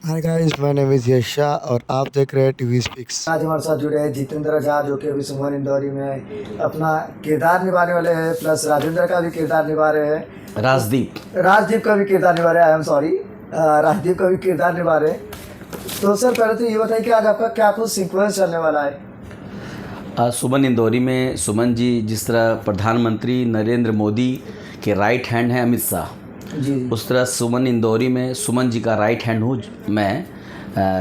Hi guys, my name is Yash Shah और आप देख रहे हैं टीवी स्पीक्स। आज हमारे साथ जुड़े हैं जितेंद्र झा, जो कि अभी सुमन इंदौरी में अपना किरदार निभाने वाले हैं, प्लस राजेंद्र का भी किरदार निभा रहे हैं, राजदीप का भी किरदार निभा रहे हैं। आई एम सॉरी, राजदीप का भी किरदार निभा रहे हैं। तो सर, पहले तो ये बताइए कि आज आपका क्या कुछ सीक्वेंस चलने वाला है। सुमन इंदौरी में सुमन जी जिस तरह प्रधानमंत्री नरेंद्र मोदी के राइट हैंड हैं अमित शाह, जी उस तरह सुमन इंदौरी में सुमन जी का राइट हैंड हूँ मैं।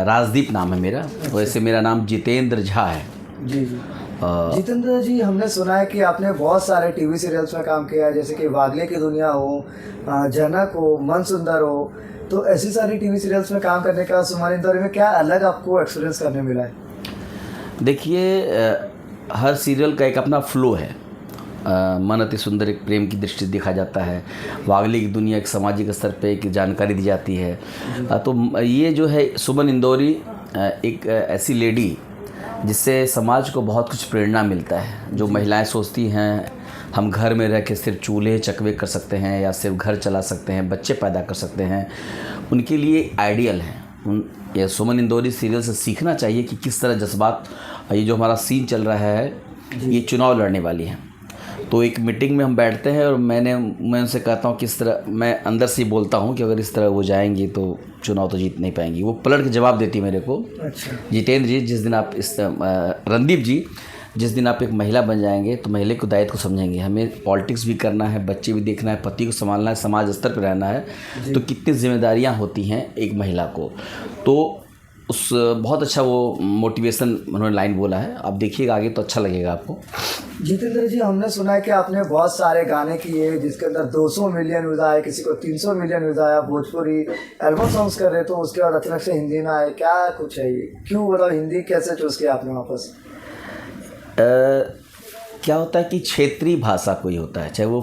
राजदीप नाम है मेरा। वैसे मेरा नाम जितेंद्र झा है। जी जी जितेंद्र जी, हमने सुना है कि आपने बहुत सारे टीवी सीरियल्स में काम किया है, जैसे कि वागले की दुनिया हो, जनक हो, मन सुंदर हो। तो ऐसी सारी टीवी सीरियल्स में काम करने का सुमन इंदौरी में क्या अलग आपको एक्सपीरियंस करने मिला है? देखिए, हर सीरियल का एक अपना फ्लो है। मन अति सुंदर एक प्रेम की दृष्टि से देखा जाता है। वागले की दुनिया एक सामाजिक स्तर पे एक जानकारी दी जाती है। तो ये जो है सुमन इंदौरी एक ऐसी लेडी जिससे समाज को बहुत कुछ प्रेरणा मिलता है। जो महिलाएं सोचती हैं हम घर में रह के सिर्फ चूल्हे चकवे कर सकते हैं या सिर्फ घर चला सकते हैं, बच्चे पैदा कर सकते हैं, उनके लिए आइडियल हैं। ये सुमन इंदौरी सीरियल से सीखना चाहिए कि किस तरह जज्बात, ये जो हमारा सीन चल रहा है ये चुनाव लड़ने वाली है। तो एक मीटिंग में हम बैठते हैं और मैं उनसे कहता हूँ किस तरह, मैं अंदर से ही बोलता हूँ कि अगर इस तरह वो जाएंगी तो चुनाव तो जीत नहीं पाएंगी। वो पलट के जवाब देती मेरे को, अच्छा जितेंद्र जी जिस दिन आप रणदीप जी जिस दिन आप एक महिला बन जाएंगे तो महिला को दायित्व को समझेंगे। हमें पॉलिटिक्स भी करना है, बच्चे भी देखना है, पति को संभालना है, समाज स्तर पर रहना है, तो कितनी जिम्मेदारियाँ होती हैं एक महिला को। तो उस बहुत अच्छा वो मोटिवेशन उन्होंने लाइन बोला है। आप देखिएगा आगे तो अच्छा लगेगा आपको। जितेंद्र जी, हमने सुना है कि आपने बहुत सारे गाने किए जिसके अंदर 200 मिलियन व्यूज आए, किसी को 300 मिलियन व्यूज आया। भोजपुरी एल्बम सॉन्ग्स कर रहे तो उसके बाद अचानक से हिंदी में आए, क्या कुछ है ये? क्यों मतलब हिंदी कैसे चूज़ किया आपने वापस? क्या होता है कि क्षेत्रीय भाषा कोई होता है, चाहे वो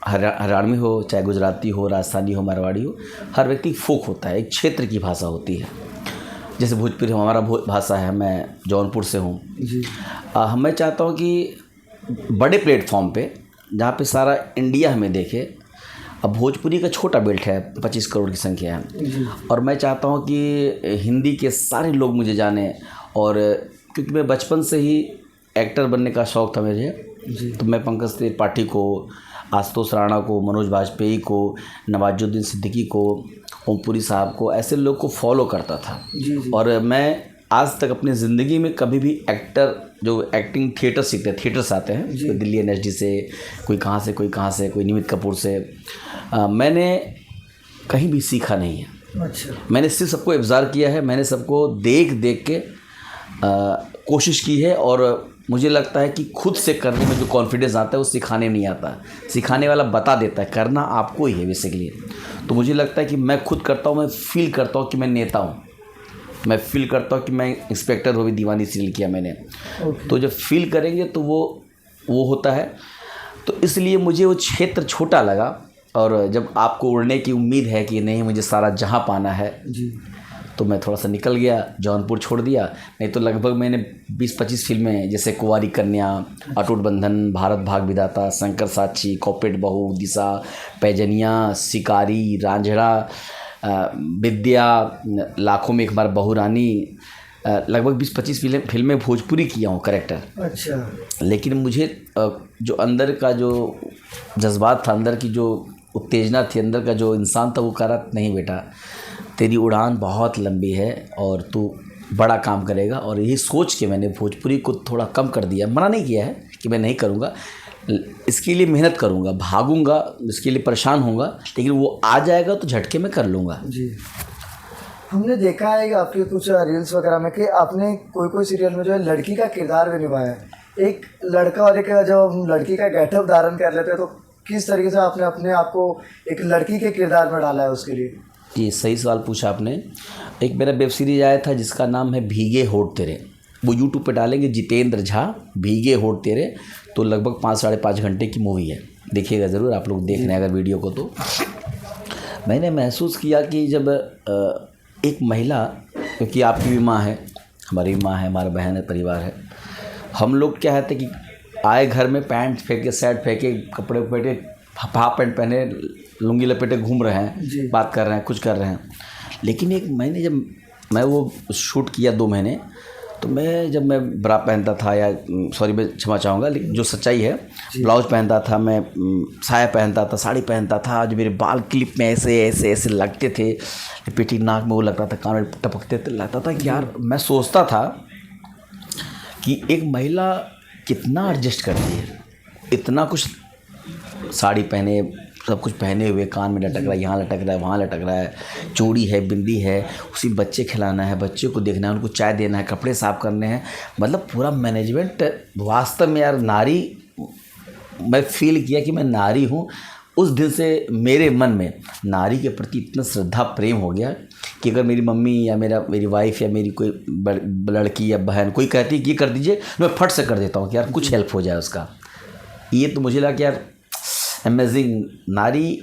हरियाणवी हो, चाहे गुजराती हो, राजस्थानी हो, मारवाड़ी हो, हर व्यक्ति फोक होता है, एक क्षेत्र की भाषा होती है। जैसे भोजपुरी हमारा भाषा है, मैं जौनपुर से हूँ जी। मैं चाहता हूँ कि बड़े प्लेटफॉर्म पे जहाँ पे सारा इंडिया हमें देखे। अब भोजपुरी का छोटा बेल्ट है, 25 करोड़ की संख्या है, और मैं चाहता हूँ कि हिंदी के सारे लोग मुझे जाने। और क्योंकि मैं बचपन से ही एक्टर बनने का शौक़ था मुझे, तो मैं पंकज त्रिपाठी को, आशुतोष राणा को, मनोज बाजपेयी को, नवाजुद्दीन सिद्दीकी को, ओमपुरी साहब को, ऐसे लोग को फॉलो करता था। जी। और मैं आज तक अपनी ज़िंदगी में कभी भी एक्टर जो एक्टिंग थिएटर सीखते हैं, थिएटर्स आते हैं, कोई दिल्ली एनएसडी से, कोई कहाँ से, कोई कहाँ से, कोई निमित कपूर से, मैंने कहीं भी सीखा नहीं है। अच्छा। मैंने सिर्फ सबको ऑब्ज़र्व किया है, मैंने सबको देख देख के कोशिश की है। और मुझे लगता है कि खुद से करने में जो कॉन्फिडेंस आता है वो सिखाने में नहीं आता, सिखाने वाला बता देता है, करना आपको ही है बेसिकली। तो मुझे लगता है कि मैं खुद करता हूँ, मैं फील करता हूँ कि मैं नेता हूँ, मैं फील करता हूँ कि मैं इंस्पेक्टर हो भी दीवानी सीरियल किया मैंने। तो जब फील करेंगे तो वो होता है। तो इसलिए मुझे वो क्षेत्र छोटा लगा। और जब आपको उड़ने की उम्मीद है कि नहीं मुझे सारा जहाँ पाना है जी। तो मैं थोड़ा सा निकल गया, जौनपुर छोड़ दिया। नहीं तो लगभग मैंने 20-25 फिल्में, जैसे कुंवारी कन्या, अटूट बंधन, भारत भाग विधाता, शंकर साक्षी, कॉपेट बहू, दिशा, पैजनिया, शिकारी, रांझड़ा, विद्या, लाखों में एक बार बहू रानी, लगभग 20-25 फिल्में भोजपुरी किया हूँ कैरेक्टर। अच्छा। लेकिन मुझे जो अंदर का जो जज्बात था, अंदर की जो उत्तेजना थी, अंदर का जो इंसान था, वो कह रहा नहीं बेटा तेरी उड़ान बहुत लंबी है और तू बड़ा काम करेगा। और यही सोच के मैंने भोजपुरी को थोड़ा कम कर दिया। मना नहीं किया है कि मैं नहीं करूँगा, इसके लिए मेहनत करूँगा, भागूंगा, इसके लिए परेशान होऊंगा, लेकिन वो आ जाएगा तो झटके में कर लूँगा। जी। हमने देखा है आपके कुछ रील्स वगैरह में कि आपने कोई सीरियल में जो है लड़की का किरदार भी निभाया है। एक लड़का और एक जब हम लड़की का गेटअप धारण कर लेते हैं तो किस तरीके से आपने अपने आप को एक लड़की के किरदार में डाला है उसके लिए? जी, सही सवाल पूछा आपने। एक मेरा वेब सीरीज आया था जिसका नाम है भीगे होठ तेरे, वो यूट्यूब पे डालेंगे जितेंद्र झा भीगे होठ तेरे, तो लगभग 5-5.5 घंटे की मूवी है। देखिएगा ज़रूर, आप लोग देख रहे हैं अगर वीडियो को। तो मैंने महसूस किया कि जब एक महिला, क्योंकि आपकी भी माँ है, हमारी भी माँ है, हमारा बहन है, परिवार है, हम लोग क्या है कि आए घर में पैंट फेंके, शर्ट फेंके, कपड़े फेंके, हाफ पैंट पहने, लुंगी लपेटे घूम रहे हैं, बात कर रहे हैं, कुछ कर रहे हैं। लेकिन एक मैंने जब मैं वो शूट किया 2 महीने, तो जब मैं ब्रा पहनता था, या सॉरी मैं क्षमा चाहूँगा, लेकिन जो सच्चाई है, ब्लाउज पहनता था मैं, साया पहनता था, साड़ी पहनता था, जो मेरे बाल क्लिप में ऐसे ऐसे ऐसे लगते थे, पेटी नाक में वो लगता था, कान में टपकते थे, लगता था कि यार, मैं सोचता था कि एक महिला कितना एडजस्ट करती है, इतना कुछ साड़ी पहने, सब कुछ पहने हुए, कान में लटक रहा है, यहाँ लटक रहा है, वहाँ लटक रहा है, चूड़ी है, बिंदी है, उसी बच्चे खिलाना है, बच्चे को देखना है, उनको चाय देना है, कपड़े साफ करने हैं, मतलब पूरा मैनेजमेंट। वास्तव में यार, नारी, मैं फील किया कि मैं नारी हूँ। उस दिन से मेरे मन में नारी के प्रति इतना श्रद्धा प्रेम हो गया कि अगर मेरी मम्मी या मेरी वाइफ या मेरी कोई लड़की या बहन कोई कहती है कि ये कर दीजिए, मैं फट से कर देता हूँ कि यार कुछ हेल्प हो जाए उसका। ये तो मुझे लगा कि यार अमेजिंग, नारी,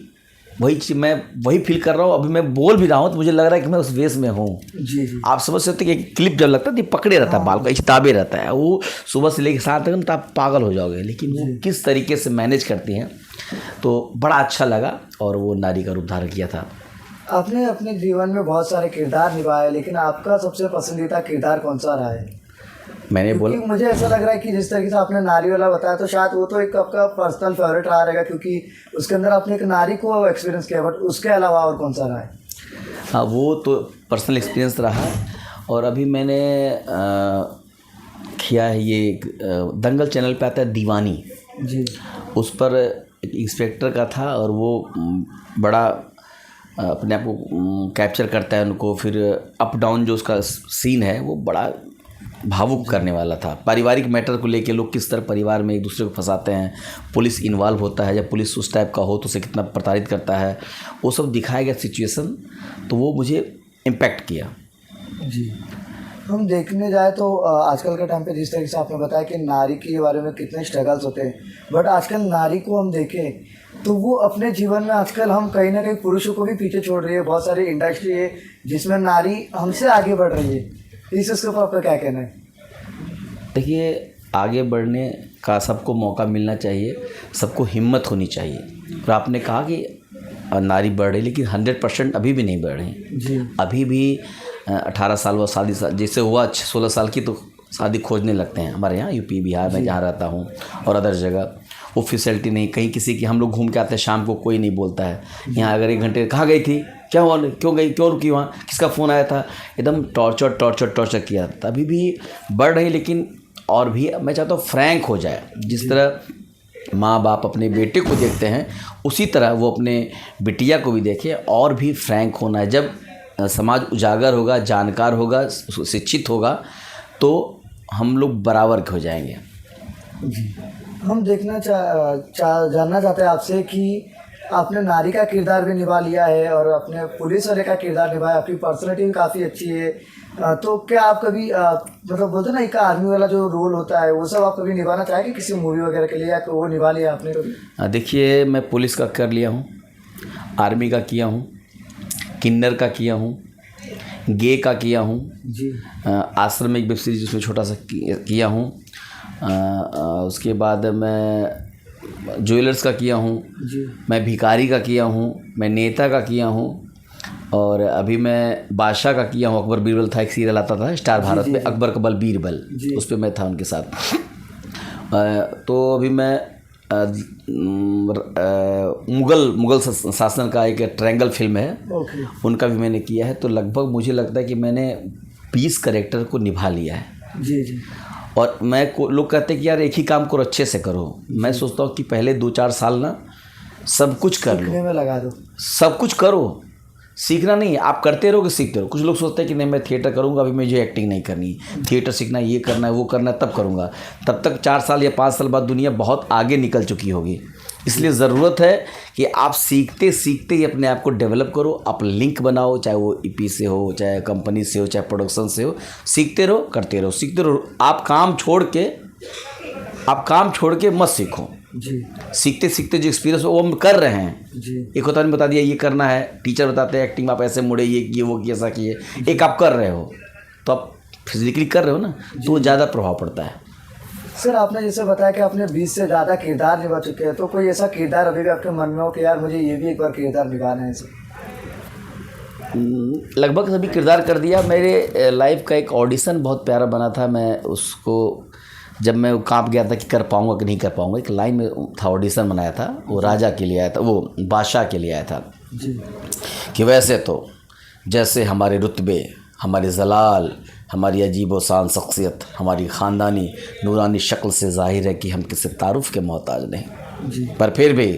वही चीज़ मैं वही फील कर रहा हूँ। अभी मैं बोल भी रहा हूँ तो मुझे लग रहा है कि मैं उस वेश में हूँ। जी जी। आप समझ सकते हैं कि क्लिप जब लगता है तो पकड़े रहता है बाल को, इचताबे रहता है, वो सुबह से लेकर शाम तक तो आप पागल हो जाओगे, लेकिन वो किस तरीके से मैनेज करती हैं, तो बड़ा अच्छा लगा और वो नारी का रूप धारण किया था। आपने अपने जीवन में बहुत सारे किरदार निभाए, लेकिन आपका सबसे पसंदीदा किरदार कौन सा रहा है? मैंने बोला, मुझे ऐसा लग रहा है कि जिस तरीके से आपने नारी वाला बताया, तो शायद वो तो एक आपका पर्सनल फेवरेट रहा रहेगा, क्योंकि उसके अंदर आपने एक नारी को एक्सपीरियंस किया, बट उसके अलावा और कौन सा रहा है? हाँ, वो तो पर्सनल एक्सपीरियंस रहा। और अभी मैंने किया है ये दंगल चैनल पे आता है दीवानी जी। उस पर एक इंस्पेक्टर का था, और वो बड़ा अपने आप को कैप्चर करता है उनको, फिर अप डाउन जो उसका सीन है वो बड़ा भावुक करने वाला था। पारिवारिक मैटर को लेके लोग किस तरह परिवार में एक दूसरे को फंसाते हैं, पुलिस इन्वॉल्व होता है, जब पुलिस उस टाइप का हो तो उसे कितना प्रताड़ित करता है, वो सब दिखाया गया सिचुएशन, तो वो मुझे इम्पैक्ट किया। जी। हम देखने जाए तो आजकल के टाइम पे जिस तरीके से आपने बताया कि नारी के बारे में कितने स्ट्रगल्स होते हैं, बट आजकल नारी को हम देखें तो वो अपने जीवन में आजकल हम कहीं ना कहीं पुरुषों को भी पीछे छोड़ रही है। बहुत सारी इंडस्ट्री है जिसमें नारी हमसे आगे बढ़ रही है, इसके ऊपर आपका क्या कहना है? देखिए, आगे बढ़ने का सबको मौका मिलना चाहिए, सबको हिम्मत होनी चाहिए। और आपने कहा कि नारी बढ़ रही, लेकिन 100% अभी भी नहीं बढ़ रही जी। अभी भी 18 साल व शादी जैसे हुआ 16 साल की तो शादी खोजने लगते हैं। हमारे यहाँ यूपी बिहार में जहाँ रहता हूँ और अदर जगह वो फैसिलिटी नहीं, कहीं किसी की, हम लोग घूम के आते हैं शाम को, कोई नहीं बोलता है। यहाँ अगर 1 घंटे कहाँ गई थी, क्या हुआ, क्यों गई, क्यों रुकी वहाँ, किसका फ़ोन आया था, एकदम टॉर्चर किया। तभी भी बढ़ रही, लेकिन और भी मैं चाहता हूँ फ्रैंक हो जाए। जिस तरह माँ बाप अपने बेटे को देखते हैं, उसी तरह वो अपने बिटिया को भी देखे, और भी फ्रैंक होना है। जब समाज उजागर होगा, जानकार होगा, शिक्षित होगा, तो हम लोग बराबर के हो जाएंगे। हम देखना जानना चाहते हैं आपसे कि आपने नारी का किरदार भी निभा लिया है और अपने पुलिस वाले का किरदार निभाया, आपकी पर्सनैलिटी भी काफ़ी अच्छी है, तो क्या आप कभी मतलब बोलते ना एक आर्मी वाला जो रोल होता है वो सब आप कभी निभाना चाहेंगे किसी मूवी वगैरह के लिए, या वो निभा लिया आपने कभी? देखिए, मैं पुलिस का कर लिया हूँ, आर्मी का किया हूँ, किन्नर का किया हूँ, गे का किया हूँ जी। आश्रम में एक वेब सीरीज उसमें छोटा सा किया हूँ। उसके बाद मैं ज्वेलर्स का किया हूँ जी। मैं भिखारी का किया हूँ, मैं नेता का किया हूँ, और अभी मैं बादशाह का किया हूँ। अकबर बीरबल था, एक सीरियल आता था स्टार भारत में, अकबर कबल बीरबल, उस पर मैं था उनके साथ। तो अभी मैं मुगल शासन का एक ट्रायंगल फिल्म है, उनका भी मैंने किया है। तो लगभग मुझे लगता है कि मैंने 20 कैरेक्टर को निभा लिया है। जी जी। और लोग कहते हैं कि यार एक ही काम करो, अच्छे से करो। मैं सोचता हूँ कि पहले 2-4 साल ना सब कुछ कर लो, में लगा दो, सब कुछ करो, सीखना नहीं, आप करते रहोगे सीखते रहो। कुछ लोग सोचते हैं कि नहीं मैं थिएटर करूँगा, अभी मुझे एक्टिंग नहीं करनी, थिएटर सीखना, ये करना है, वो करना है, तब करूँगा। तब तक 4 साल या 5 साल बाद दुनिया बहुत आगे निकल चुकी होगी। इसलिए ज़रूरत है कि आप सीखते सीखते ही अपने आप को डेवलप करो। आप लिंक बनाओ, चाहे वो ईपी से हो, चाहे कंपनी से हो, चाहे प्रोडक्शन से हो, सीखते रहो, करते रहो, सीखते रहो। आप काम छोड़ के मत सीखो जी। सीखते सीखते जो एक्सपीरियंस हो वो हम कर रहे हैं जी। एक होता नहीं बता दिया ये करना है, टीचर बताते हैं एक्टिंग में आप ऐसे मुड़े, ये वो किए, ऐसा किए। एक आप कर रहे हो तो आप फिजिकली कर रहे हो ना, तो ज़्यादा प्रभाव पड़ता है। सर, आपने जैसे बताया कि आपने 20 से ज़्यादा किरदार निभा चुके हैं, तो कोई ऐसा किरदार अभी भी आपके मन में हो कि यार मुझे ये भी एक बार किरदार निभाना है? सर, लगभग सभी किरदार कर दिया। मेरे लाइफ का एक ऑडिशन बहुत प्यारा बना था। मैं उसको जब मैं कांप गया था कि कर पाऊँगा कि नहीं कर पाऊँगा, एक लाइन में था, ऑडिशन बनाया था, वो राजा के लिए आया था, वो बादशाह के लिए आया था कि वैसे तो जैसे हमारे रुतबे, हमारे जलाल, हमारी अजीब व शान शख्सियत, हमारी ख़ानदानी नूरानी शक्ल से ज़ाहिर है कि हम किसी तारुफ के मोहताज नहीं, पर फिर भी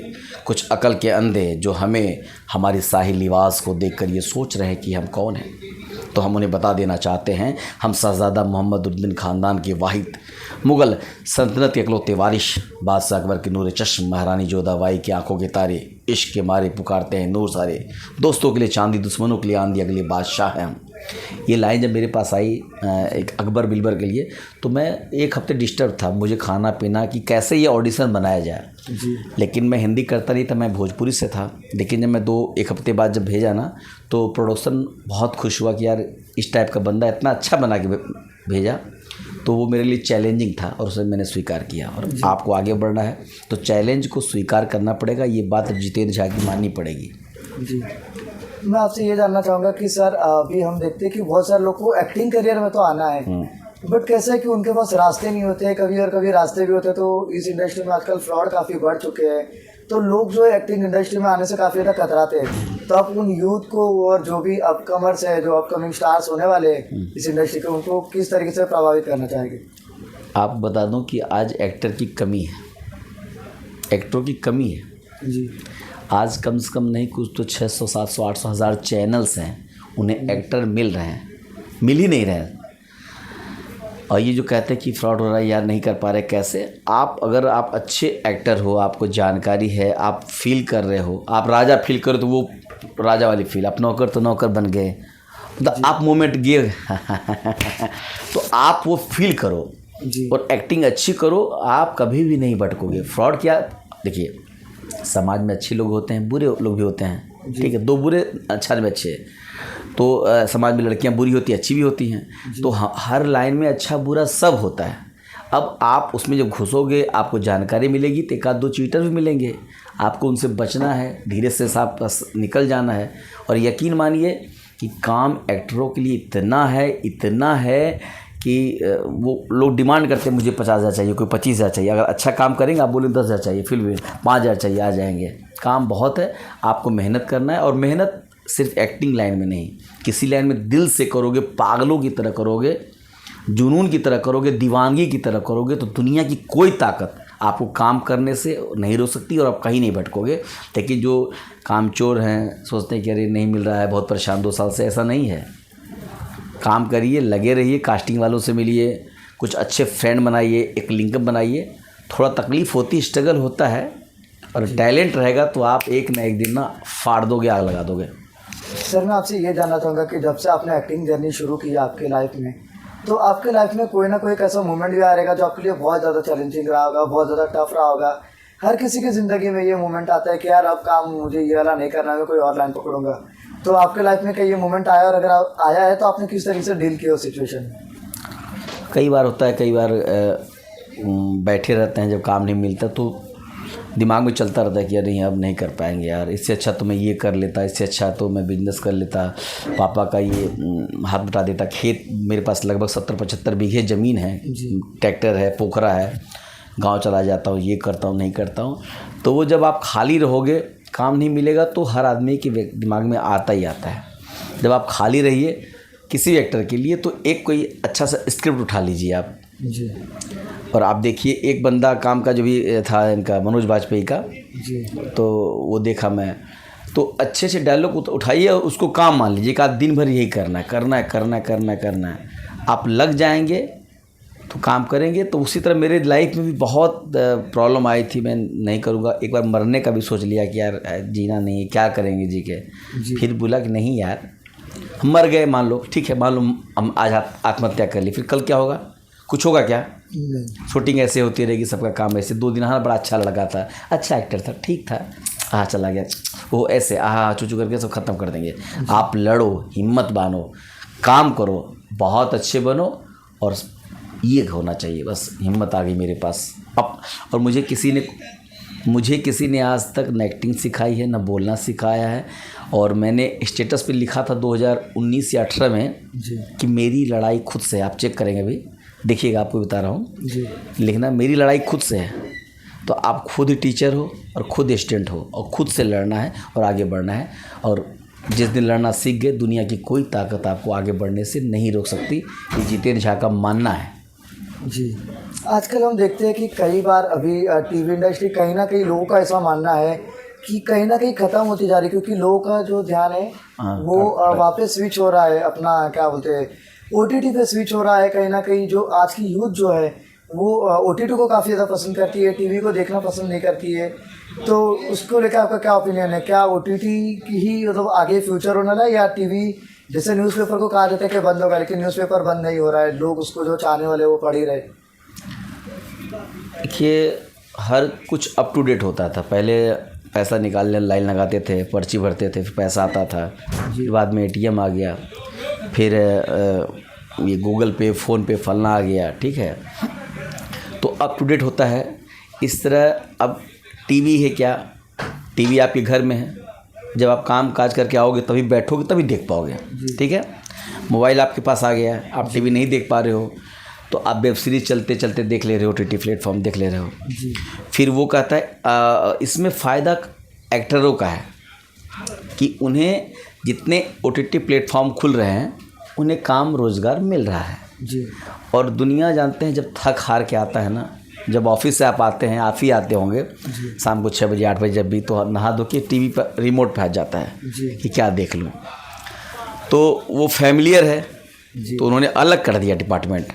कुछ अकल के अंधे जो हमें हमारी शाही लिबास को देखकर ये सोच रहे हैं कि हम कौन हैं, तो हम उन्हें बता देना चाहते हैं हम शहज़ादा मोहम्मद उद्दीन ख़ानदान के वाहिद मुग़ल सल्तनत के इकलौते वारिश बादशाह अकबर के नूर चश्म, महारानी जोधाबाई की आंखों के तारे, इश्क के मारे पुकारते हैं नूर सारे, दोस्तों के लिए चांदी, दुश्मनों के लिए आंधी, अगले बादशाह हैं हम। ये लाइन जब मेरे पास आई एक अकबर बिलबर के लिए, तो मैं एक हफ्ते डिस्टर्ब था, मुझे खाना पीना कि कैसे ये ऑडिशन बनाया जाए लेकिन मैं हिंदी करता नहीं था, मैं भोजपुरी से था। लेकिन जब मैं एक हफ्ते बाद जब भेजा ना, तो प्रोडक्शन बहुत खुश हुआ कि यार इस टाइप का बंदा इतना अच्छा बना के भेजा, तो वो मेरे लिए चैलेंजिंग था और उसे मैंने स्वीकार किया। और आपको आगे बढ़ना है तो चैलेंज को स्वीकार करना पड़ेगा, ये बात जितेंद्र झा की माननी पड़ेगी। जी, मैं आपसे ये जानना चाहूँगा कि सर अभी हम देखते हैं कि बहुत सारे लोग को एक्टिंग करियर में तो आना है, बट कैसा है कि उनके पास रास्ते नहीं होते हैं, कभी और कभी रास्ते भी होते हैं। तो इस इंडस्ट्री में आजकल फ्रॉड काफ़ी बढ़ चुके हैं, तो लोग जो है एक्टिंग इंडस्ट्री में आने से काफ़ी ज़्यादा कतराते हैं। तो आप उन यूथ को और जो भी अपकमर्स है, जो अपकमिंग स्टार्स होने वाले हैं इस इंडस्ट्री के, उनको किस तरीके से प्रभावित करना चाहेंगे? आप बता दूं कि आज एक्टर की कमी है, एक्टरों की कमी है जी। आज कम से कम नहीं कुछ तो 600 700 800 हज़ार चैनल्स हैं, उन्हें एक्टर मिल रहे हैं, मिल ही नहीं रहे हैं। और ये जो कहते हैं कि फ्रॉड हो रहा है यार, नहीं कर पा रहे, कैसे? अगर आप अच्छे एक्टर हो, आपको जानकारी है, आप फील कर रहे हो, आप राजा फील करो तो वो राजा वाली फील, आप नौकर तो नौकर बन गए, तो आप मोमेंट गए तो आप वो फील करो और एक्टिंग अच्छी करो, आप कभी भी नहीं भटकोगे। फ्रॉड क्या, देखिए समाज में अच्छे लोग होते हैं, बुरे लोग भी होते हैं, ठीक है, दो बुरे अच्छा में अच्छे, तो समाज में लड़कियां बुरी होती अच्छी भी होती हैं, तो हर लाइन में अच्छा बुरा सब होता है। अब आप उसमें जब घुसोगे आपको जानकारी मिलेगी तो एक आध दो चीटर भी मिलेंगे, आपको उनसे बचना है, धीरे से साफ निकल जाना है। और यकीन मानिए कि काम एक्टरों के लिए इतना है कि वो लोग डिमांड करते हैं मुझे 50,000 चाहिए, कोई 25,000 चाहिए। अगर अच्छा काम करेंगे आप बोलें 10,000 चाहिए, फिर भी 5,000 चाहिए, आ जाएंगे। काम बहुत है, आपको मेहनत करना है, और मेहनत सिर्फ एक्टिंग लाइन में नहीं, किसी लाइन में दिल से करोगे, पागलों की तरह करोगे, जुनून की तरह करोगे, दीवानगी की तरह करोगे, तो दुनिया की कोई ताकत आपको काम करने से नहीं रोक सकती और आप कहीं नहीं भटकोगे। लेकिन जो कामचोर हैं, सोचते हैं कि अरे नहीं मिल रहा है, बहुत परेशान 2 साल से, ऐसा नहीं है। काम करिए, लगे रहिए, कास्टिंग वालों से मिलिए, कुछ अच्छे फ्रेंड बनाइए, एक लिंकअप बनाइए। थोड़ा तकलीफ़ होती, स्ट्रगल होता है, और टैलेंट रहेगा तो आप एक ना एक दिन ना फाड़ दोगे, आग लगा दोगे। सर मैं आपसे ये जानना चाहूँगा कि जब से आपने एक्टिंग जर्नी शुरू की आपके लाइफ में, तो आपके लाइफ में कोई ना कोई एक ऐसा मोमेंट भी आ रहेगा जो आपके लिए बहुत ज़्यादा चैलेंजिंग रहा होगा, बहुत ज़्यादा टफ रहा होगा। हर किसी की ज़िंदगी में ये मोमेंट आता है कि यार अब काम मुझे ये वाला नहीं करना है, मैं कोई और लाइन पकड़ूंगा। तो आपके लाइफ में कहीं ये मोमेंट आया, और अगर आया है तो आपने किस तरीके से डील किया उस सिचुएशन? कई बार होता है, कई बार बैठे रहते हैं, जब काम नहीं मिलता तो दिमाग में चलता रहता है कि अरे अब नहीं कर पाएंगे यार, इससे अच्छा तो मैं ये कर लेता, इससे अच्छा तो मैं बिजनेस कर लेता, पापा का ये हाथ बटा देता। खेत मेरे पास लगभग 70-75 बीघे ज़मीन है, ट्रैक्टर है, पोखरा है, गांव चला जाता हूँ, ये करता हूँ, नहीं करता हूँ। तो वो जब आप खाली रहोगे, काम नहीं मिलेगा, तो हर आदमी के दिमाग में आता ही आता है। जब आप खाली रहिए किसी एक्टर के लिए, तो एक कोई अच्छा सा स्क्रिप्ट उठा लीजिए आप जी। और आप देखिए, एक बंदा काम का जो भी था इनका, मनोज बाजपेयी का जी। तो वो देखा मैं, तो अच्छे से डायलॉग उठाइए और उसको काम मान लीजिए कि आज दिन भर यही करना है। आप लग जाएंगे तो काम करेंगे। तो उसी तरह मेरे लाइफ में भी बहुत प्रॉब्लम आई थी, मैं नहीं करूँगा। एक बार मरने का भी सोच लिया कि यार जीना नहीं है, क्या करेंगे जी के। फिर बोला कि नहीं यार, हम मर गए, मान लो, ठीक है, मान लो हम आज आत्महत्या कर ली, फिर कल क्या होगा? कुछ होगा क्या? शूटिंग ऐसे होती रहेगी, सबका काम ऐसे। 2 दिन हाँ बड़ा अच्छा लगा था, अच्छा एक्टर था, ठीक था, हाँ चला गया, वो ऐसे चूचू करके सब ख़त्म कर देंगे। आप लड़ो, हिम्मत बांधो, काम करो, बहुत अच्छे बनो, और ये होना चाहिए। बस हिम्मत आ गई मेरे पास अब। और मुझे किसी ने आज तक न एक्टिंग सिखाई है, न बोलना सिखाया है, और मैंने स्टेटस पे लिखा था 2019 या 18 में जी कि मेरी लड़ाई खुद से है। आप चेक करेंगे अभी, देखिएगा, आपको बता रहा हूँ, जी लिखना मेरी लड़ाई खुद से है। तो आप खुद ही टीचर हो और खुद स्टूडेंट हो और खुद से लड़ना है और आगे बढ़ना है। और जिस दिन लड़ना सीख गए, दुनिया की कोई ताकत आपको आगे बढ़ने से नहीं रोक सकती। ये जितेंद्र झा का मानना है। जी। आजकल हम देखते हैं कि कई बार अभी टीवी इंडस्ट्री कहीं ना कहीं लोगों का ऐसा मानना है कि कहीं ना कहीं ख़त्म होती जा रही है, क्योंकि लोगों का जो ध्यान है वो वापस स्विच हो रहा है, अपना क्या बोलते हैं OTT पे स्विच हो रहा है। कहीं ना कहीं जो आज की यूथ जो है वो OTT को काफ़ी ज़्यादा पसंद करती है, टीवी को देखना पसंद नहीं करती है। तो उसको लेकर आपका क्या ओपिनियन है? क्या OTT की ही मतलब आगे फ्यूचर होने वाला है, या टीवी जैसे न्यूज़पेपर को कहा जाता है कि बंद होगा, लेकिन न्यूज़पेपर बंद नहीं हो रहा है, लोग उसको जो चाहने वाले वो पढ़ ही रहे? देखिए, हर कुछ अप टू डेट होता था। पहले पैसा निकालने लाइन लगाते थे, पर्ची भरते थे, फिर पैसा आता था। फिर बाद में ATM आ गया, फिर ये गूगल पे, फ़ोन पे, फलना आ गया, ठीक है। तो अप टू डेट होता है इस तरह। अब टीवी है क्या, टीवी आपके घर में है, जब आप काम काज करके आओगे तभी बैठोगे तभी देख पाओगे, ठीक है। मोबाइल आपके पास आ गया है, आप टीवी नहीं देख पा रहे हो तो आप वेब सीरीज़ चलते चलते देख ले रहे हो, OTT प्लेटफॉर्म देख ले रहे हो। फिर वो कहता है इसमें फ़ायदा एक्टरों का है कि उन्हें जितने OTT प्लेटफॉर्म खुल रहे हैं उन्हें काम रोज़गार मिल रहा है जी। और दुनिया जानते हैं जब थक हार के आता है ना, जब ऑफिस से आप आते हैं, आप ही आते होंगे शाम को 6 बजे 8 बजे, जब भी तो नहा धो के टीवी पर रिमोट पे आ जाता है कि क्या देख लूँ। तो वो फैमिलियर है, तो उन्होंने अलग कर दिया डिपार्टमेंट,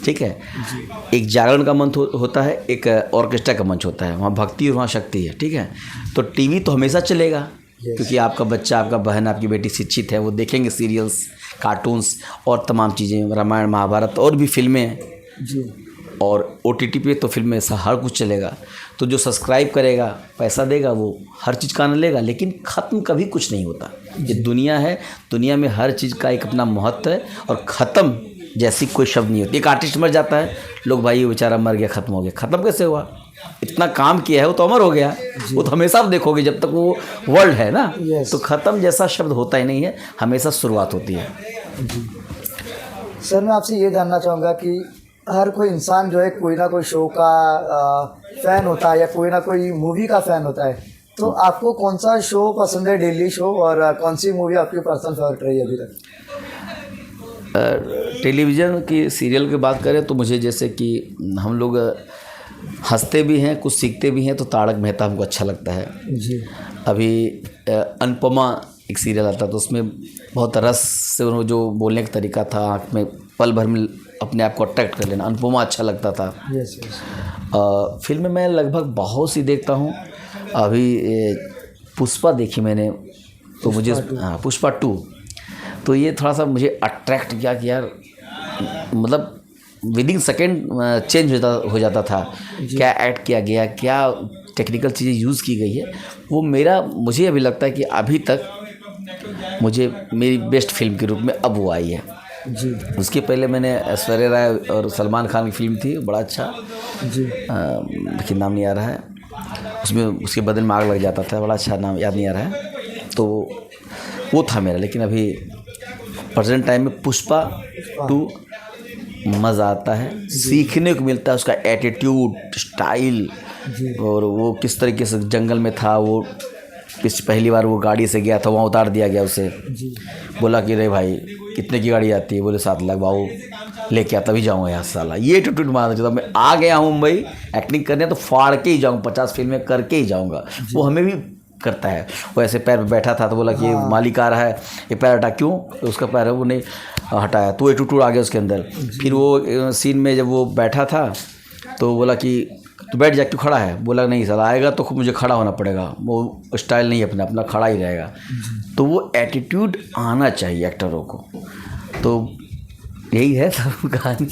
ठीक है। एक जागरण का मंच होता है, एक ऑर्केस्ट्रा का मंच होता है, वहाँ भक्ति और वहाँ शक्ति है, ठीक है। तो टीवी तो हमेशा चलेगा क्योंकि आपका बच्चा, आपका बहन, आपकी बेटी शिक्षित है, वो देखेंगे सीरियल्स, कार्टून्स और तमाम चीज़ें, रामायण महाभारत और भी फिल्में जी। और OTT पे तो फिल्में ऐसा हर कुछ चलेगा। तो जो सब्सक्राइब करेगा, पैसा देगा, वो हर चीज़ का आनंद लेगा। लेकिन ख़त्म कभी कुछ नहीं होता। ये दुनिया है, दुनिया में हर चीज़ का एक अपना महत्व है और ख़त्म जैसी कोई शब्द नहीं होती। एक आर्टिस्ट मर जाता है, लोग भाई वो बेचारा मर गया, ख़त्म हो गया। ख़त्म कैसे हुआ? इतना काम किया है, वो तो अमर हो गया, वो तो हमेशा आप देखोगे जब तक वो वर्ल्ड है ना। तो ख़त्म जैसा शब्द होता ही नहीं है, हमेशा शुरुआत होती है। सर, मैं आपसे ये जानना चाहूँगा कि हर कोई इंसान जो है कोई ना कोई शो का फ़ैन होता है या कोई ना कोई मूवी का फ़ैन होता है। तो आपको कौन सा शो पसंद है, डेली शो, और कौन सी मूवी आपकी पर्सनल फेवरेट रही है अभी तक? टेलीविज़न की सीरियल की बात करें तो मुझे, जैसे कि हम लोग हंसते भी हैं, कुछ सीखते भी हैं, तो तारक मेहता हमको अच्छा लगता है जी। अभी अनुपमा एक सीरियल आता तो उसमें बहुत रस से उन्होंने जो बोलने का तरीका था, आँख में पल भर में अपने आप को अट्रैक्ट कर लेना, अनुपमा अच्छा लगता था। Yes yes. फिल्म मैं लगभग बहुत सी देखता हूँ। अभी पुष्पा देखी मैंने, तो मुझे हाँ पुष्पा 2, तो ये थोड़ा सा मुझे अट्रैक्ट किया कि यार मतलब विदिन सेकेंड चेंज हो जाता था। क्या ऐड किया गया, क्या टेक्निकल चीज़ें यूज़ की गई है, वो मुझे अभी लगता है कि अभी तक मुझे मेरी बेस्ट फिल्म के रूप में अब वो आई है जी। उसके पहले मैंने ऐश्वर्या राय और सलमान खान की फिल्म थी, बड़ा अच्छा जी। लेकिन नाम नहीं आ रहा है, उसमें उसके बदन में आग लग जाता था, बड़ा अच्छा नाम याद नहीं आ रहा है, तो वो था मेरा। लेकिन अभी प्रेजेंट टाइम में पुष्पा 2 मज़ा आता है, सीखने को मिलता है, उसका एटीट्यूड, स्टाइल, और वो किस तरीके से जंगल में था, वो पहली बार वो गाड़ी से गया था, वहाँ उतार दिया गया उसे, बोला कि रे भाई कितने की गाड़ी आती है, बोले 7 लाख, बाबू लेके आ तभी जाऊँगा यहाँ साला, ये एटीट्यूड मारना चाहता। मैं आ गया हूँ मुंबई एक्टिंग करने, तो फाड़ के ही जाऊँगा, 50 फिल्में करके ही जाऊँगा। वो हमें भी करता है, वो ऐसे पैर पे बैठा था तो बोला कि मालिक आ रहा है, ये पैर हटा, क्यों, तो उसका पैर है वो नहीं हटाया, तो एटीट्यूड आ गया उसके अंदर। फिर वो सीन में जब वो बैठा था तो बोला कि तो बैठ जा, क्यों खड़ा है, बोला नहीं साला आएगा तो मुझे खड़ा होना पड़ेगा, वो स्टाइल नहीं अपना अपना खड़ा ही रहेगा। तो वो एटीट्यूड आना चाहिए एक्टरों को, तो यही है सब कहानी।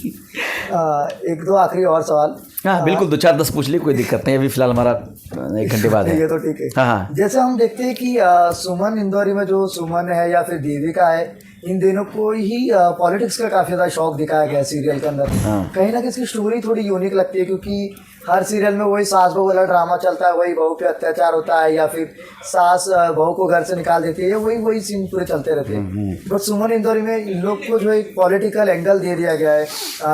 1-2 आखिरी और सवाल। हाँ बिल्कुल, 2-4-10 पूछ ली, कोई दिक्कत नहीं, अभी फिलहाल हमारा 1 घंटे बाद है। ये तो ठीक है। हाँ हाँ। जैसे हम देखते हैं कि सुमन इंदौरी में जो सुमन है या फिर देविका है, इन दोनों को ही पॉलिटिक्स का काफ़ी ज़्यादा शौक दिखाया गया सीरियल के अंदर। कहीं ना कहीं इसकी स्टोरी थोड़ी यूनिक लगती है, क्योंकि हर सीरियल में वही सास बहू वाला ड्रामा चलता है, वही बहू पे अत्याचार होता है या फिर सास बहू को घर से निकाल देती है, वही वही सीन पूरे चलते रहते हैं। बट सुमन इंदौरी में इन लोग को जो एक पॉलिटिकल एंगल दे दिया गया है,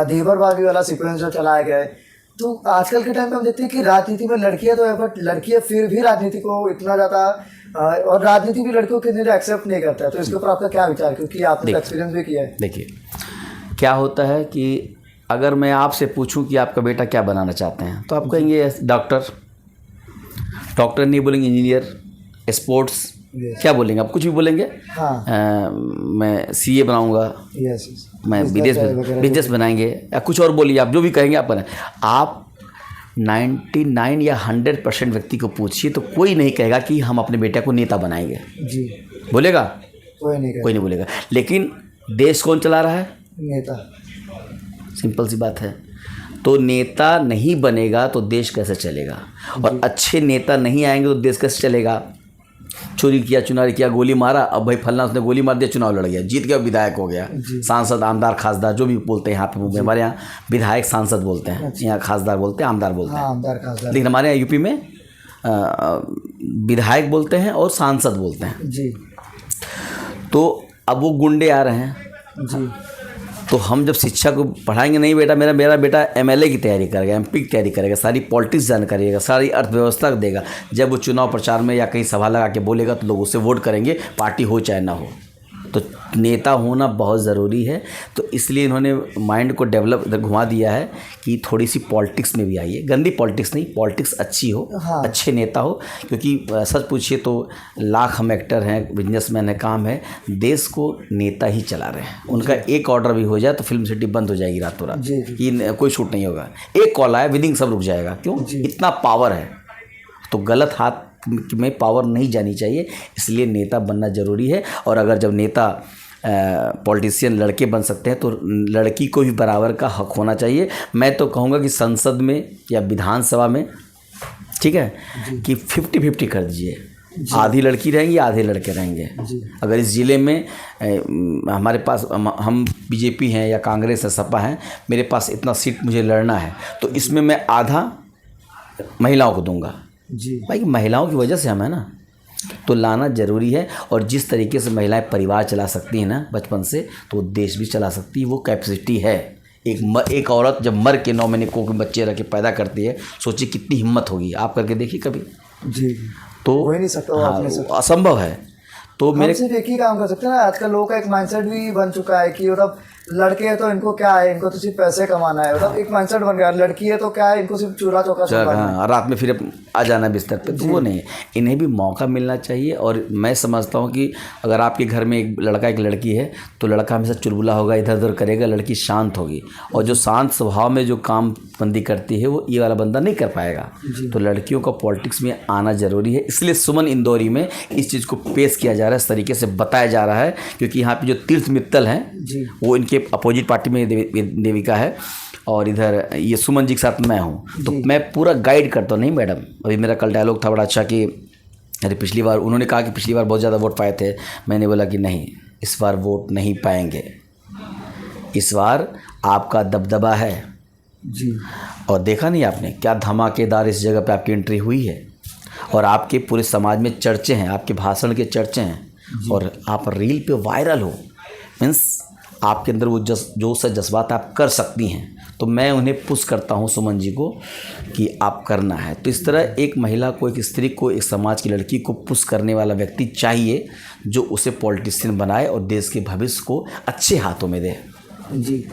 देवर भाभी वाला सीक्वेंस जो चलाया गया है। तो आजकल के टाइम पे हम देखते हैं कि राजनीति में लड़कियां तो है, बट लड़कियां फिर भी राजनीति को इतना ज़्यादा और राजनीति भी लड़कियों के लिए एक्सेप्ट नहीं करता है। तो इसके ऊपर आपका क्या विचार, क्योंकि आपने एक्सपीरियंस भी किया है। देखिए क्या होता है कि अगर मैं आपसे पूछूं कि आपका बेटा क्या बनाना चाहते हैं तो आप कहेंगे डॉक्टर। डॉक्टर नहीं बोलेंगे इंजीनियर, स्पोर्ट्स, क्या बोलेंगे आप? कुछ भी बोलेंगे। हाँ। मैं सीए बनाऊंगा, यस, मैं बिजनेस बनाएंगे, या कुछ और बोलिए, आप जो भी कहेंगे आप बनाएं। आप 99 या 100% व्यक्ति को पूछिए तो कोई नहीं कहेगा कि हम अपने बेटे को नेता बनाएंगे। जी। बोलेगा? कोई नहीं बोलेगा। लेकिन देश कौन चला रहा है? नेता। सिंपल सी बात है। तो नेता नहीं बनेगा तो देश कैसे चलेगा? और अच्छे नेता नहीं आएंगे तो देश कैसे चलेगा? चोरी किया, चुनाव किया, गोली मारा, अब भाई फलना उसने गोली मार दिया, चुनाव लड़ गया, जीत गया, विधायक हो गया, सांसद, आमदार, खासदार, जो भी बोलते हैं यहाँ पे। हमारे यहाँ विधायक सांसद बोलते हैं, यहाँ खासदार बोलते हैं, आमदार बोलते हैं। आमदार, खासदार। लेकिन हमारे यहाँ यूपी में विधायक बोलते हैं और सांसद बोलते हैं। जी। तो अब वो गुंडे आ रहे हैं। जी। तो हम जब शिक्षा को पढ़ाएंगे, नहीं बेटा मेरा बेटा एमएलए की तैयारी करेगा, एमपी की तैयारी करेगा, सारी पॉलिटिक्स जानकारी देगा, सारी अर्थव्यवस्था देगा, जब वो चुनाव प्रचार में या कहीं सभा लगा के बोलेगा तो लोग उससे वोट करेंगे, पार्टी हो चाहे ना हो। तो नेता होना बहुत ज़रूरी है। तो इसलिए इन्होंने माइंड को डेवलप इधर घुमा दिया है कि थोड़ी सी पॉलिटिक्स में भी आइए। गंदी पॉलिटिक्स नहीं, पॉलिटिक्स अच्छी हो। हाँ। अच्छे नेता हो। क्योंकि सच पूछिए तो लाख हम एक्टर हैं, बिजनेसमैन है, काम है, देश को नेता ही चला रहे हैं। उनका एक ऑर्डर भी हो जाए तो फिल्म सिटी बंद हो जाएगी रातों रात, कि कोई शूट नहीं होगा। एक कॉल आया, विदिंग सब रुक जाएगा। क्यों? इतना पावर है। तो गलत हाथ में पावर नहीं जानी चाहिए, इसलिए नेता बनना ज़रूरी है। और अगर जब नेता पॉलिटिशियन लड़के बन सकते हैं तो लड़की को भी बराबर का हक होना चाहिए। मैं तो कहूँगा कि संसद में या विधानसभा में, ठीक है, कि 50-50 कर दीजिए। आधी लड़की रहेंगी, आधे लड़के रहेंगे। अगर इस ज़िले में हमारे पास हम बीजेपी हैं या कांग्रेस है, सपा हैं, मेरे पास इतना सीट मुझे लड़ना है, तो इसमें मैं आधा महिलाओं को दूंगा। जी भाई, महिलाओं की वजह से हम है ना, तो लाना ज़रूरी है। और जिस तरीके से महिलाएं परिवार चला सकती हैं ना बचपन से, तो देश भी चला सकती है। वो कैपेसिटी है। एक औरत जब मर के 9 महीने को बच्चे रख के पैदा करती है, सोचिए कितनी हिम्मत होगी। आप करके देखिए कभी। जी। तो हो नहीं सकता। हाँ, असंभव है। तो मेरे सिर्फ एक ही काम कर सकते हैं ना। आजकल लोगों का एक माइंडसेट भी बन चुका है कि मतलब लड़के हैं तो इनको क्या है, इनको तो सिर्फ पैसे कमाना है। मतलब एक माइंडसेट बन गया, लड़की है तो क्या है, इनको सिर्फ चूल्हा चौका संभालना है, रात में फिर आ जाना बिस्तर पे। तो वो नहीं, इन्हें भी मौका मिलना चाहिए। और मैं समझता हूँ कि अगर आपके घर में एक लड़का एक लड़की है तो लड़का हमेशा चुलबुला होगा, इधर उधर करेगा, लड़की शांत होगी। और जो शांत स्वभाव में जो काम बंदी करती है वो ये वाला बंदा नहीं कर पाएगा। तो लड़कियों का पॉलिटिक्स में आना ज़रूरी है। इसलिए सुमन इंदौरी में इस चीज़ को पेश किया जा रहा है, इस तरीके से बताया जा रहा है। क्योंकि यहाँ पे जो तीर्थ मित्तल हैं वो इनके अपोजिट पार्टी में देविका है, और इधर ये सुमन जी के साथ मैं हूँ। तो मैं पूरा गाइड करता हूँ। नहीं मैडम, अभी मेरा कल डायलॉग था बड़ा अच्छा कि अरे पिछली बार उन्होंने कहा कि पिछली बार बहुत ज़्यादा वोट पाए थे। मैंने बोला कि नहीं, इस बार वोट नहीं पाएंगे, इस बार आपका दबदबा है जी। और देखा नहीं आपने क्या धमाकेदार इस जगह पे आपकी एंट्री हुई है, और आपके पूरे समाज में चर्चे हैं, आपके भाषण के चर्चे हैं, और आप रील पे वायरल हो। मीन्स आपके अंदर वो जोश से जज्बात आप कर सकती हैं। तो मैं उन्हें पुश करता हूँ, सुमन जी को, कि आप करना है। तो इस तरह एक महिला को, एक स्त्री को, एक समाज की लड़की को पुश करने वाला व्यक्ति चाहिए जो उसे पॉलिटिशियन बनाए और देश के भविष्य को अच्छे हाथों में दे। जी।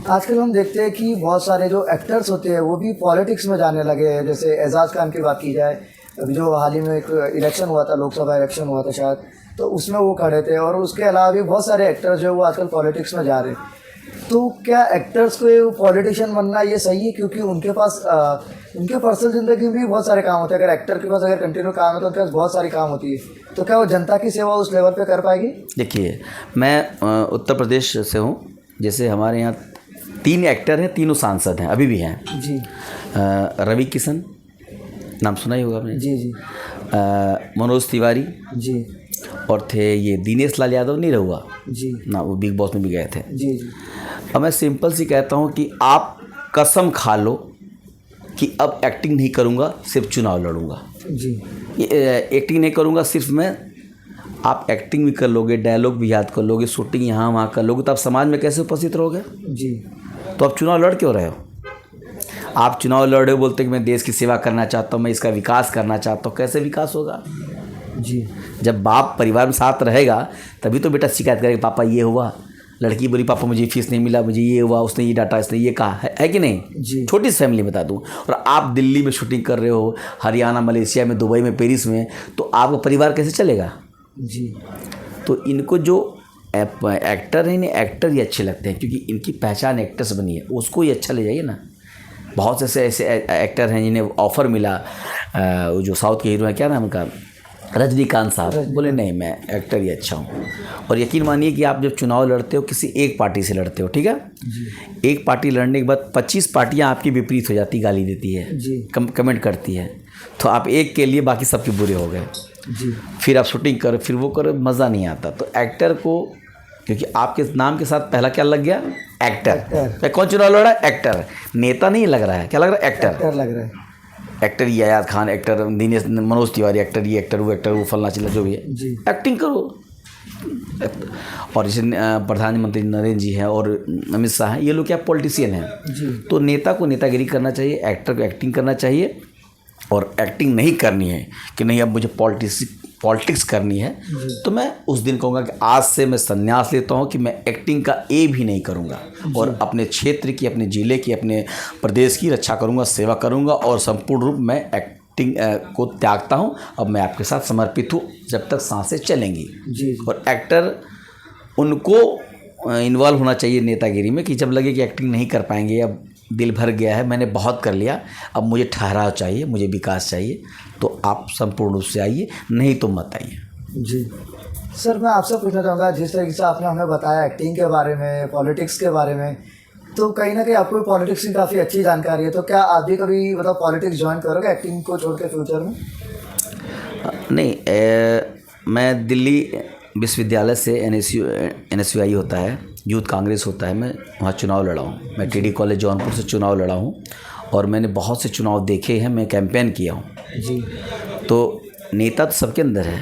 आजकल हम देखते हैं कि बहुत सारे जो एक्टर्स होते हैं वो भी पॉलिटिक्स में जाने लगे हैं। जैसे एजाज खान की बात की जाए, अभी जो हाल ही में एक इलेक्शन हुआ था, लोकसभा इलेक्शन हुआ था शायद, तो उसमें वो खड़े थे। और उसके अलावा भी बहुत सारे एक्टर्स जो है वो आजकल पॉलिटिक्स में जा रहे हैं। तो क्या एक्टर्स को पॉलिटिशियन बनना ये सही है? क्योंकि उनके पास उनके पर्सनल ज़िंदगी में भी बहुत सारे काम होते हैं। अगर एक्टर के पास अगर कंटिन्यू काम है तो उनके पास बहुत सारी काम होती है। तो क्या वो जनता की सेवा उस लेवल पे कर पाएगी? देखिए, मैं उत्तर प्रदेश से हूँ। जैसे हमारे यहाँ 3 एक्टर हैं, तीनों सांसद हैं, अभी भी हैं जी। रवि किशन, नाम सुना ही होगा आपने जी। मनोज तिवारी जी, और थे ये दिनेश लाल यादव, नहीं रहुआ जी ना, वो बिग बॉस में भी गए थे जी। अब मैं सिंपल सी कहता हूँ कि आप कसम खा लो कि अब एक्टिंग नहीं करूँगा, सिर्फ चुनाव लड़ूंगा। जी एक्टिंग नहीं करूँगा सिर्फ मैं। आप एक्टिंग भी कर लोगे, डायलॉग भी याद कर लोगे, शूटिंग यहाँ वहाँ कर लोगे, तो आप समाज में कैसे उपस्थित रहोगे? जी तो आप चुनाव लड़ क्यों रहे हो? आप चुनाव लड़ रहे हो, बोलते कि मैं देश की सेवा करना चाहता हूँ, मैं इसका विकास करना चाहता हूँ। कैसे विकास होगा? जी जब बाप परिवार में साथ रहेगा तभी तो बेटा शिकायत करेगा, पापा ये हुआ, लड़की बोली पापा मुझे फीस नहीं मिला, मुझे ये हुआ, उसने ये डाटा, इसने ये कहा, है कि नहीं? जी छोटी सी फैमिली बता दूँ, और आप दिल्ली में शूटिंग कर रहे हो, हरियाणा, मलेशिया में, दुबई में, पेरिस में, तो आपका परिवार कैसे चलेगा? जी तो इनको जो एक्टर है, इन्हें एक्टर ही अच्छे लगते हैं क्योंकि इनकी पहचान एक्टर से बनी है, उसको ही अच्छा ले जाइए ना। बहुत से ऐसे एक्टर हैं जिन्हें ऑफ़र मिला, वो जो साउथ के हीरो हैं, क्या नाम उनका, रजनीकांत साहब, बोले नहीं मैं एक्टर ही अच्छा हूँ। और यकीन मानिए कि आप जब चुनाव लड़ते हो किसी एक पार्टी से लड़ते हो, ठीक है, एक पार्टी लड़ने के बाद 25 पार्टियाँ आपकी विपरीत हो जाती, गाली देती है, जी कमेंट करती है, तो आप एक के लिए बाकी सबके बुरे हो गए। जी फिर आप शूटिंग करो, फिर वो करो, मज़ा नहीं आता। तो एक्टर को, क्योंकि आपके नाम के साथ पहला क्या लग गया? एक्टर। कौन चुनाव लड़ रहा है? एक्टर। नेता नहीं लग रहा है, क्या लग रहा है? एक्टर लग रहा है। एक्टर ये आयात खान एक्टर, दिनेश मनोज तिवारी एक्टर, ये एक्टर, वो फलना चिल्ला जो भी है, जी एक्टिंग करो। और जैसे प्रधानमंत्री नरेंद्र जी हैं और अमित शाह हैं, ये लोग क्या पॉलिटिशियन हैं। जी तो नेता को नेतागिरी करना चाहिए, एक्टर को एक्टिंग करना चाहिए। और एक्टिंग नहीं करनी है कि नहीं अब मुझे पॉलिटिक्स करनी है, तो मैं उस दिन कहूँगा कि आज से मैं संन्यास लेता हूँ कि मैं एक्टिंग का ए भी नहीं करूँगा और अपने क्षेत्र की, अपने ज़िले की, अपने प्रदेश की रक्षा करूँगा, सेवा करूँगा और संपूर्ण रूप में एक्टिंग को त्यागता हूँ। अब मैं आपके साथ समर्पित हूँ जब तक सांसें चलेंगी। जी और एक्टर उनको इन्वॉल्व होना चाहिए नेतागिरी में कि जब लगे कि एक्टिंग नहीं कर पाएंगे, अब दिल भर गया है, मैंने बहुत कर लिया, अब मुझे ठहराव चाहिए, मुझे विकास चाहिए, तो आप संपूर्ण रूप से आइए, नहीं तो मत आइए। जी सर, मैं आपसे पूछना चाहूँगा, जिस तरीके से आपने हमें बताया एक्टिंग के बारे में, पॉलिटिक्स के बारे में, तो कहीं ना कहीं आपको पॉलिटिक्स की काफ़ी अच्छी जानकारी है, तो क्या आप भी कभी मतलब पॉलिटिक्स ज्वाइन करोगे एक्टिंग को छोड़ के फ्यूचर में? नहीं, मैं दिल्ली विश्वविद्यालय से NSUI होता है, यूथ कांग्रेस होता है, मैं वहाँ चुनाव लड़ा हूँ। मैं TD कॉलेज जौनपुर से चुनाव लड़ा हूँ और मैंने बहुत से चुनाव देखे हैं, मैं कैंपेन किया हूँ। जी तो नेता तो सबके अंदर है,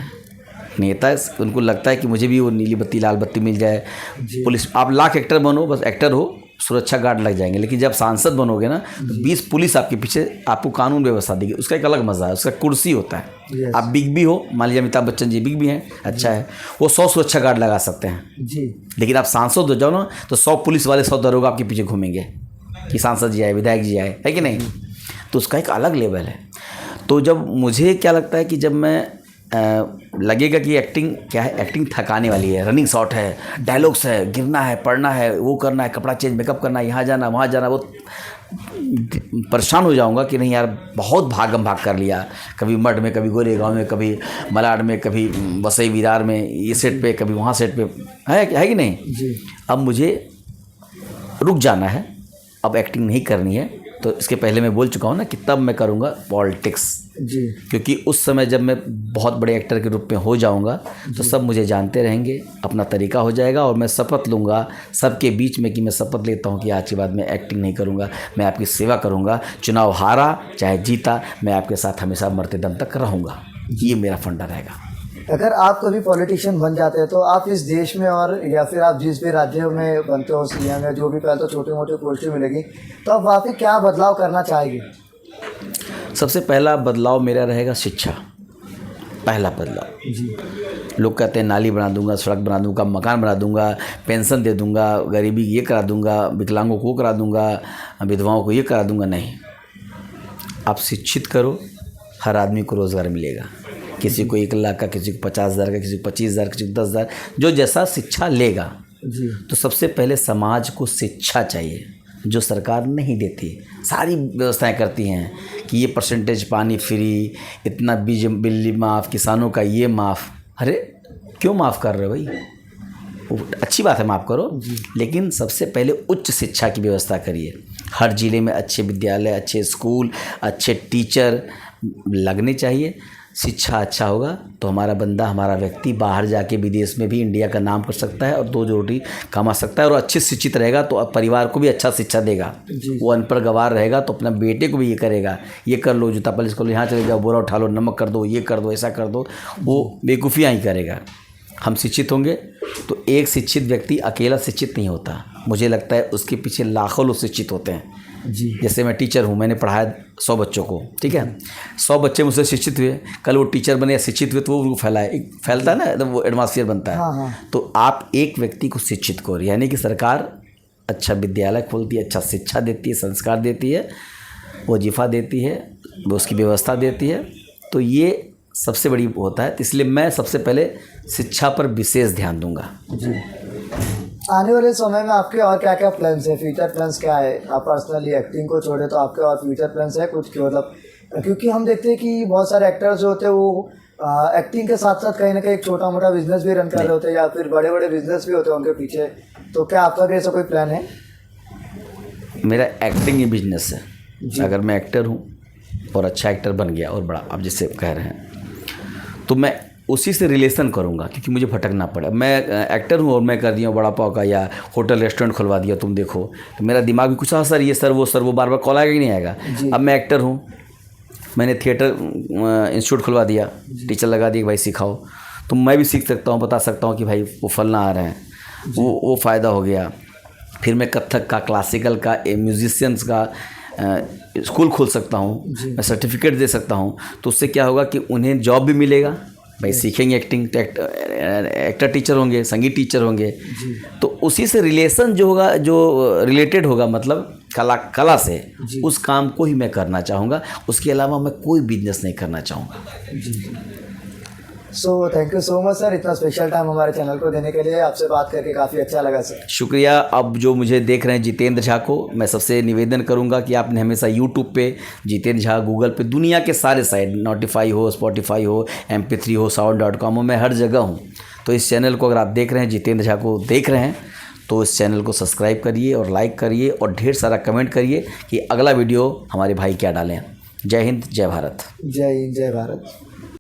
नेता उनको लगता है कि मुझे भी वो नीली बत्ती लाल बत्ती मिल जाए। पुलिस, आप लाख एक्टर बनो, बस एक्टर हो, सुरक्षा गार्ड लग जाएंगे, लेकिन जब सांसद बनोगे ना तो 20 पुलिस आपके पीछे, आपको कानून व्यवस्था देगी, उसका एक अलग मज़ा है, उसका कुर्सी होता है। आप बिग भी हो, मान लीजिए अमिताभ बच्चन जी बिग भी हैं, अच्छा है, वो 100 सुरक्षा गार्ड लगा सकते हैं जी, लेकिन आप सांसद हो जाओ ना तो 100 पुलिस वाले, 100 दरोगा आपके पीछे घूमेंगे कि सांसद जी आए, विधायक जी आए, है कि नहीं? तो उसका एक अलग लेवल है। तो जब मुझे क्या लगता है कि जब मैं लगेगा कि एक्टिंग क्या है, एक्टिंग थकाने वाली है, रनिंग शॉट है, डायलॉग्स है, गिरना है, पढ़ना है, वो करना है, कपड़ा चेंज, मेकअप करना है, यहाँ जाना वहाँ जाना, वो परेशान हो जाऊंगा कि नहीं यार बहुत भागम भाग कर लिया, कभी मठ में, कभी गोरेगांव में, कभी मलाड में, कभी वसई विरार में, ये सेट पे, कभी वहाँ सेट पे, है कि नहीं? जी। अब मुझे रुक जाना है, अब एक्टिंग नहीं करनी है। तो इसके पहले मैं बोल चुका हूँ ना कि तब मैं करूँगा पॉलिटिक्स, जी, क्योंकि उस समय जब मैं बहुत बड़े एक्टर के रूप में हो जाऊंगा तो सब मुझे जानते रहेंगे, अपना तरीका हो जाएगा और मैं शपथ लूँगा सबके बीच में कि मैं शपथ लेता हूँ कि आज के बाद मैं एक्टिंग नहीं करूँगा, मैं आपकी सेवा करूँगा, चुनाव हारा चाहे जीता, मैं आपके साथ हमेशा मरते दम तक रहूँगा। ये मेरा फंडा रहेगा। अगर आप कभी पॉलिटिशियन बन जाते हैं तो आप इस देश में और या फिर आप जिस भी राज्य में बनते हो, CM में जो भी पहले तो छोटी मोटी पोस्टें मिलेगी, तो आप वहाँ पे क्या बदलाव करना चाहेंगे? सबसे पहला बदलाव मेरा रहेगा शिक्षा, पहला बदलाव। जी, लोग कहते हैं नाली बना दूंगा, सड़क बना दूंगा, मकान बना दूंगा, पेंशन दे दूंगा, गरीबी ये करा दूंगा, विकलांगों को करा दूंगा, विधवाओं को ये करा दूंगा। नहीं, आप शिक्षित करो, हर आदमी को रोज़गार मिलेगा, किसी को 1 लाख का, किसी को 50,000 का, किसी को 25,000, किसी को 10,000, जो जैसा शिक्षा लेगा। जी, तो सबसे पहले समाज को शिक्षा चाहिए, जो सरकार नहीं देती। सारी व्यवस्थाएं करती हैं कि ये परसेंटेज पानी फ्री, इतना बिजली माफ़, किसानों का ये माफ़। अरे क्यों माफ़ कर रहे हो भाई? वो अच्छी बात है, माफ़ करो, लेकिन सबसे पहले उच्च शिक्षा की व्यवस्था करिए। हर ज़िले में अच्छे विद्यालय, अच्छे स्कूल, अच्छे टीचर लगने चाहिए। शिक्षा अच्छा होगा तो हमारा बंदा, हमारा व्यक्ति बाहर जाके विदेश में भी इंडिया का नाम कर सकता है और दो रोटी कमा सकता है। और अच्छे शिक्षित रहेगा तो परिवार को भी अच्छा शिक्षा देगा। वो अनपढ़ गवार रहेगा तो अपना बेटे को भी ये करेगा, ये कर लो, जूता पॉलिश कर लो, यहाँ चले जाओ, बोरा उठा लो, नमक कर दो, ये कर दो, ऐसा कर दो, वो बेवकूफ़ियाँ ही करेगा। हम शिक्षित होंगे तो एक शिक्षित व्यक्ति अकेला शिक्षित नहीं होता, मुझे लगता है उसके पीछे लाखों लोग शिक्षित होते हैं। जी। जैसे मैं टीचर हूँ, मैंने पढ़ाया 100 बच्चों को, ठीक है, 100 बच्चे मुझसे शिक्षित हुए, कल वो टीचर बने या शिक्षित हुए तो वो उनको फैलाए, एक फैलता है ना, तो वो एटमॉस्फेयर बनता है। हाँ। तो आप एक व्यक्ति को शिक्षित करो, यानी कि सरकार अच्छा विद्यालय खोलती है, अच्छा शिक्षा देती है, संस्कार देती है, वजीफ़ा देती है, वो उसकी व्यवस्था देती है, तो ये सबसे बड़ी होता है। तो इसलिए मैं सबसे पहले शिक्षा पर विशेष ध्यान दूंगा। जी। आने वाले समय में आपके और क्या क्या प्लान्स है, फ्यूचर प्लान्स क्या है? आप पर्सनली एक्टिंग को छोड़े तो आपके और फ्यूचर प्लान्स है कुछ, मतलब क्योंकि हम देखते हैं कि बहुत सारे एक्टर्स जो होते हैं वो एक्टिंग के साथ साथ कहीं ना कहीं एक छोटा मोटा बिजनेस भी रन कर रहे होते हैं या फिर बड़े बड़े बिजनेस भी होते हैं उनके पीछे, तो क्या आपका भी ऐसा कोई प्लान है? मेरा एक्टिंग ही बिजनेस है। अगर मैं एक्टर हूँ और अच्छा एक्टर बन गया और बड़ा, आप जिससे कह रहे हैं, तो मैं उसी से रिलेशन करूँगा क्योंकि मुझे भटकना पड़ा। मैं एक्टर हूँ और मैं कर दिया बड़ा पाव का या होटल रेस्टोरेंट खुलवा दिया, तुम देखो, तो मेरा दिमाग भी कुछ सर ये सर वो बार बार कॉल आएगा कि नहीं आएगा। अब मैं एक्टर हूँ, मैंने थिएटर इंस्टीट्यूट खुलवा दिया, टीचर लगा दिया भाई सिखाओ, तो मैं भी सीख सकता हूँ, बता सकता हूँ कि भाई वो फलना आ रहे हैं, वो फ़ायदा हो गया। फिर मैं कथक का, क्लासिकल का, म्यूजिशियंस का स्कूल खोल सकता हूँ, मैं सर्टिफिकेट दे सकता हूँ, तो उससे क्या होगा कि उन्हें जॉब भी मिलेगा, भाई सीखेंगे एक्टिंग तो एक्टर टीचर होंगे, संगीत टीचर होंगे, तो उसी से रिलेशन जो होगा, जो रिलेटेड होगा, मतलब कला से, उस काम को ही मैं करना चाहूँगा। उसके अलावा मैं कोई बिजनेस नहीं करना चाहूँगा। So thank you so much sir, इतना स्पेशल टाइम हमारे चैनल को देने के लिए। आपसे बात करके काफ़ी अच्छा लगा सर। शुक्रिया। अब जो मुझे देख रहे हैं जितेंद्र झा को, मैं सबसे निवेदन करूंगा कि आपने हमेशा यूट्यूब पे जितेंद्र झा, गूगल पे, दुनिया के सारे साइट, नोटिफाई हो, स्पॉटिफाई हो, MP3 हो, sound.com हो, मैं हर जगह हूँ। तो इस चैनल को अगर आप देख रहे हैं, जितेंद्र झा को देख रहे हैं, तो इस चैनल को सब्सक्राइब करिए और लाइक करिए और ढेर सारा कमेंट करिए कि अगला वीडियो हमारे भाई क्या डालें। जय हिंद, जय भारत। जय हिंद, जय भारत।